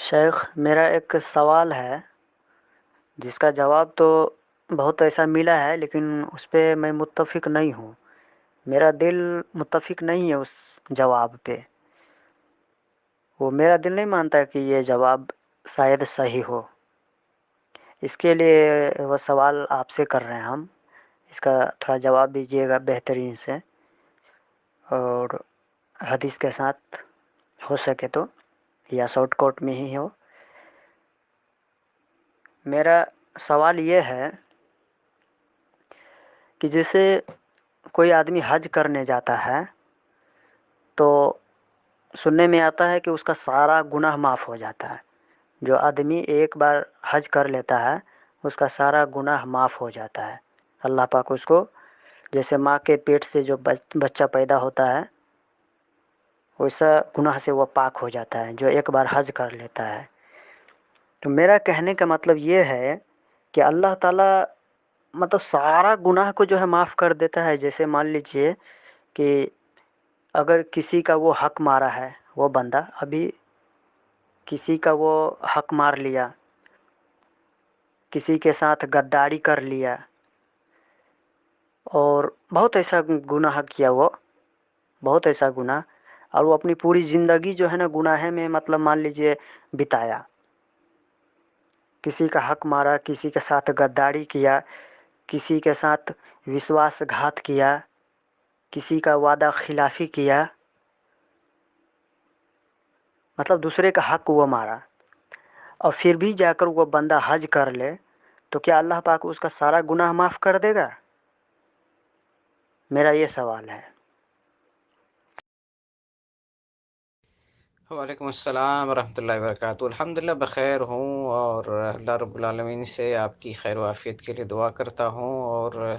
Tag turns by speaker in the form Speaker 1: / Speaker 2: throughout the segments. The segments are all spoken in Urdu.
Speaker 1: شیخ، میرا ایک سوال ہے جس کا جواب تو بہت ایسا ملا ہے، لیکن اس پہ میں متفق نہیں ہوں۔ میرا دل متفق نہیں ہے اس جواب پہ۔ میرا دل نہیں مانتا کہ یہ جواب شاید صحیح ہو۔ اس کے لیے وہ سوال آپ سے کر رہے ہیں ہم۔ اس کا تھوڑا جواب دیجیے گا بہترین سے، اور حدیث کے ساتھ ہو سکے تو، یا شارٹ کٹ میں ہی ہو۔ میرا سوال یہ ہے کہ جیسے کوئی آدمی حج کرنے جاتا ہے تو سننے میں آتا ہے کہ اس کا سارا گناہ معاف ہو جاتا ہے۔ جو آدمی ایک بار حج کر لیتا ہے اس کا سارا گناہ معاف ہو جاتا ہے۔ اللہ پاک اس کو، جیسے ماں کے پیٹ سے جو بچہ پیدا ہوتا ہے ویسا گناہ سے وہ پاک ہو جاتا ہے جو ایک بار حج کر لیتا ہے۔ تو میرا کہنے کا مطلب یہ ہے کہ اللہ تعالیٰ مطلب سارا گناہ کو جو ہے معاف کر دیتا ہے۔ جیسے مان لیجئے کہ اگر کسی کا وہ حق مارا ہے، وہ بندہ ابھی کسی کا وہ حق مار لیا، کسی کے ساتھ غداری کر لیا، اور بہت ایسا گناہ کیا، وہ بہت ایسا گناہ، اور وہ اپنی پوری زندگی جو ہے نا گناہ میں مطلب مان لیجئے بتایا۔ کسی کا حق مارا، کسی کے ساتھ غداری کیا، کسی کے ساتھ وشواس گھات کیا، کسی کا وعدہ خلافی کیا، مطلب دوسرے کا حق وہ مارا، اور پھر بھی جا کر وہ بندہ حج کر لے، تو کیا اللہ پاک اس کا سارا گناہ معاف کر دے گا؟ میرا یہ سوال ہے۔
Speaker 2: وعلیکم السلام ورحمۃ اللہ وبرکاتہ۔ الحمدللہ بخیر ہوں، اور اللہ رب العالمین سے آپ کی خیر و عافیت کے لیے دعا کرتا ہوں۔ اور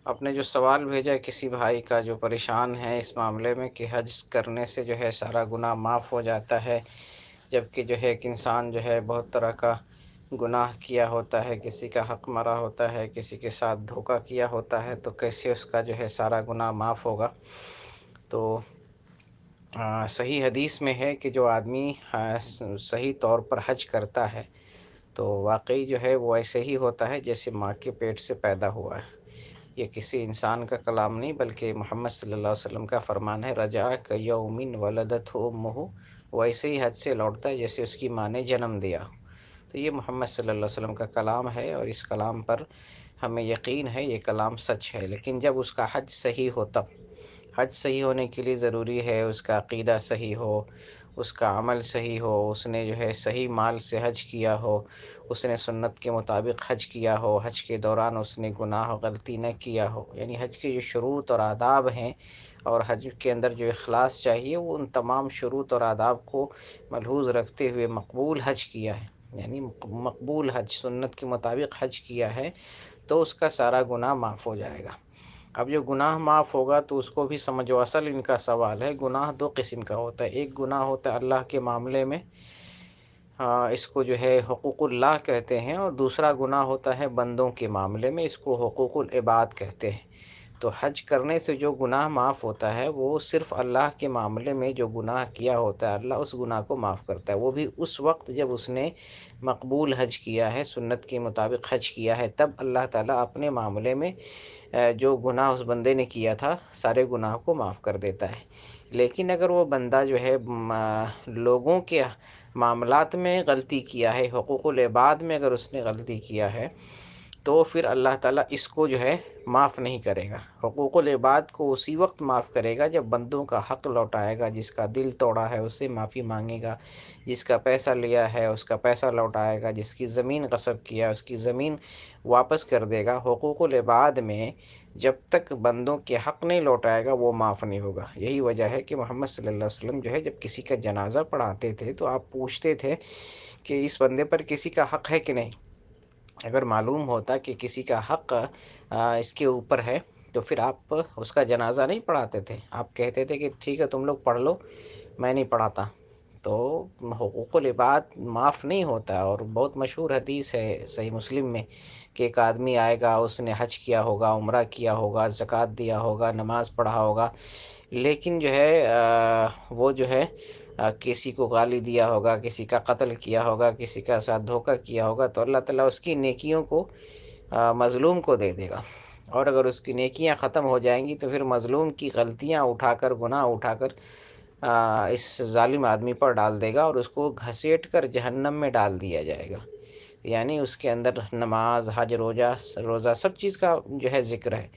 Speaker 2: آپ نے جو سوال بھیجا کسی بھائی کا جو پریشان ہے اس معاملے میں کہ حج کرنے سے جو ہے سارا گناہ معاف ہو جاتا ہے، جبکہ جو ہے ایک انسان جو ہے بہت طرح کا گناہ کیا ہوتا ہے، کسی کا حق مرا ہوتا ہے، کسی کے ساتھ دھوکہ کیا ہوتا ہے، تو کیسے اس کا جو ہے سارا گناہ معاف ہوگا؟ تو صحیح حدیث میں ہے کہ جو آدمی صحیح طور پر حج کرتا ہے تو واقعی جو ہے وہ ایسے ہی ہوتا ہے جیسے ماں کے پیٹ سے پیدا ہوا ہے۔ یہ کسی انسان کا کلام نہیں بلکہ محمد صلی اللہ علیہ وسلم کا فرمان ہے، رجع کیوم ولدتہ امہ، وہ ایسے ہی حج سے لوٹتا ہے جیسے اس کی ماں نے جنم دیا۔ تو یہ محمد صلی اللہ علیہ وسلم کا کلام ہے، اور اس کلام پر ہمیں یقین ہے، یہ کلام سچ ہے۔ لیکن جب اس کا حج صحیح ہو، تب حج صحیح ہونے کے لیے ضروری ہے اس کا عقیدہ صحیح ہو، اس کا عمل صحیح ہو، اس نے جو ہے صحیح مال سے حج کیا ہو، اس نے سنت کے مطابق حج کیا ہو، حج کے دوران اس نے گناہ و غلطی نہ کیا ہو۔ یعنی حج کے جو شروط اور آداب ہیں، اور حج کے اندر جو اخلاص چاہیے، وہ ان تمام شروط اور آداب کو ملحوظ رکھتے ہوئے مقبول حج کیا ہے، یعنی مقبول حج، سنت کے مطابق حج کیا ہے، تو اس کا سارا گناہ معاف ہو جائے گا۔ اب جو گناہ معاف ہوگا تو اس کو بھی سمجھو، اصل ان کا سوال ہے، گناہ دو قسم کا ہوتا ہے۔ ایک گناہ ہوتا ہے اللہ کے معاملے میں، اس کو جو ہے حقوق اللہ کہتے ہیں، اور دوسرا گناہ ہوتا ہے بندوں کے معاملے میں، اس کو حقوق العباد کہتے ہیں۔ تو حج کرنے سے جو گناہ معاف ہوتا ہے وہ صرف اللہ کے معاملے میں جو گناہ کیا ہوتا ہے اللہ اس گناہ کو معاف کرتا ہے، وہ بھی اس وقت جب اس نے مقبول حج کیا ہے، سنت کے مطابق حج کیا ہے، تب اللہ تعالیٰ اپنے معاملے میں جو گناہ اس بندے نے کیا تھا سارے گناہ کو معاف کر دیتا ہے۔ لیکن اگر وہ بندہ جو ہے لوگوں کے معاملات میں غلطی کیا ہے، حقوق العباد میں اگر اس نے غلطی کیا ہے، تو پھر اللہ تعالیٰ اس کو جو ہے معاف نہیں کرے گا۔ حقوق العباد کو اسی وقت معاف کرے گا جب بندوں کا حق لوٹائے گا، جس کا دل توڑا ہے اس سے معافی مانگے گا، جس کا پیسہ لیا ہے اس کا پیسہ لوٹائے گا، جس کی زمین غصب کیا اس کی زمین واپس کر دے گا۔ حقوق العباد میں جب تک بندوں کے حق نہیں لوٹائے گا وہ معاف نہیں ہوگا۔ یہی وجہ ہے کہ محمد صلی اللہ علیہ وسلم جو ہے جب کسی کا جنازہ پڑھاتے تھے تو آپ پوچھتے تھے کہ اس بندے پر کسی کا حق ہے کہ نہیں۔ اگر معلوم ہوتا کہ کسی کا حق اس کے اوپر ہے تو پھر آپ اس کا جنازہ نہیں پڑھاتے تھے، آپ کہتے تھے کہ ٹھیک ہے تم لوگ پڑھ لو، میں نہیں پڑھاتا۔ تو حقوق العباد معاف نہیں ہوتا۔ اور بہت مشہور حدیث ہے صحیح مسلم میں کہ ایک آدمی آئے گا، اس نے حج کیا ہوگا، عمرہ کیا ہوگا، زکوٰۃ دیا ہوگا، نماز پڑھا ہوگا، لیکن جو ہے وہ جو ہے کسی کو گالی دیا ہوگا، کسی کا قتل کیا ہوگا، کسی کا ساتھ دھوکہ کیا ہوگا، تو اللہ تعالیٰ اس کی نیکیوں کو مظلوم کو دے دے گا، اور اگر اس کی نیکیاں ختم ہو جائیں گی تو پھر مظلوم کی غلطیاں اٹھا کر، گناہ اٹھا کر اس ظالم آدمی پر ڈال دے گا، اور اس کو گھسیٹ کر جہنم میں ڈال دیا جائے گا۔ یعنی اس کے اندر نماز، حج، روزہ سب چیز کا جو ہے ذکر ہے،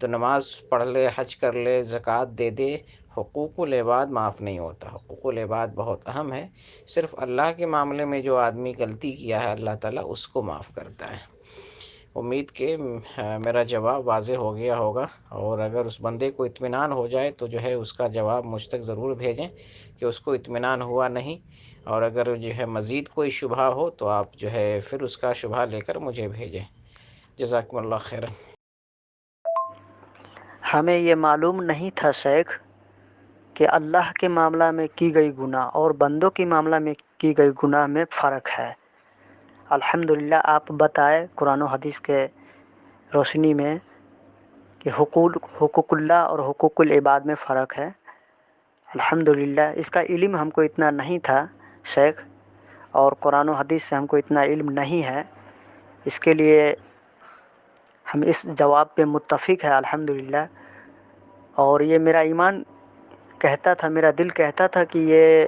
Speaker 2: تو نماز پڑھ لے، حج کر لے، زکوٰۃ دے دے، حقوق العباد معاف نہیں ہوتا۔ حقوق العباد بہت اہم ہے، صرف اللہ کے معاملے میں جو آدمی غلطی کیا ہے اللہ تعالیٰ اس کو معاف کرتا ہے۔ امید کہ میرا جواب واضح ہو گیا ہوگا، اور اگر اس بندے کو اطمینان ہو جائے تو جو ہے اس کا جواب مجھ تک ضرور بھیجیں کہ اس کو اطمینان ہوا نہیں، اور اگر جو ہے مزید کوئی شبہ ہو تو آپ جو ہے پھر اس کا شبہ لے کر مجھے بھیجیں۔ جزاکم اللہ خیر۔
Speaker 1: ہمیں یہ معلوم نہیں تھا شیخ کہ اللہ کے معاملہ میں کی گئی گناہ اور بندوں کے معاملہ میں کی گئی گناہ میں فرق ہے۔ الحمدللہ آپ بتائے قرآن و حدیث کے روشنی میں کہ حقوق اللہ اور حقوق العباد میں فرق ہے۔ الحمدللہ اس کا علم ہم کو اتنا نہیں تھا شیخ، اور قرآن و حدیث سے ہم کو اتنا علم نہیں ہے، اس کے لیے ہم اس جواب پہ متفق ہے الحمدللہ۔ اور یہ میرا ایمان کہتا تھا، میرا دل کہتا تھا کہ یہ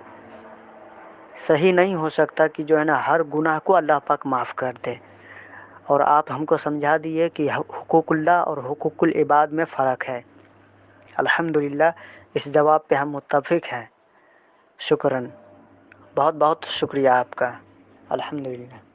Speaker 1: صحیح نہیں ہو سکتا کہ جو ہے نا ہر گناہ کو اللہ پاک معاف کر دے، اور آپ ہم کو سمجھا دیے کہ حقوق اللہ اور حقوق العباد میں فرق ہے۔ الحمدللہ اس جواب پہ ہم متفق ہیں۔ شکراً، بہت بہت شکریہ آپ کا، الحمدللہ۔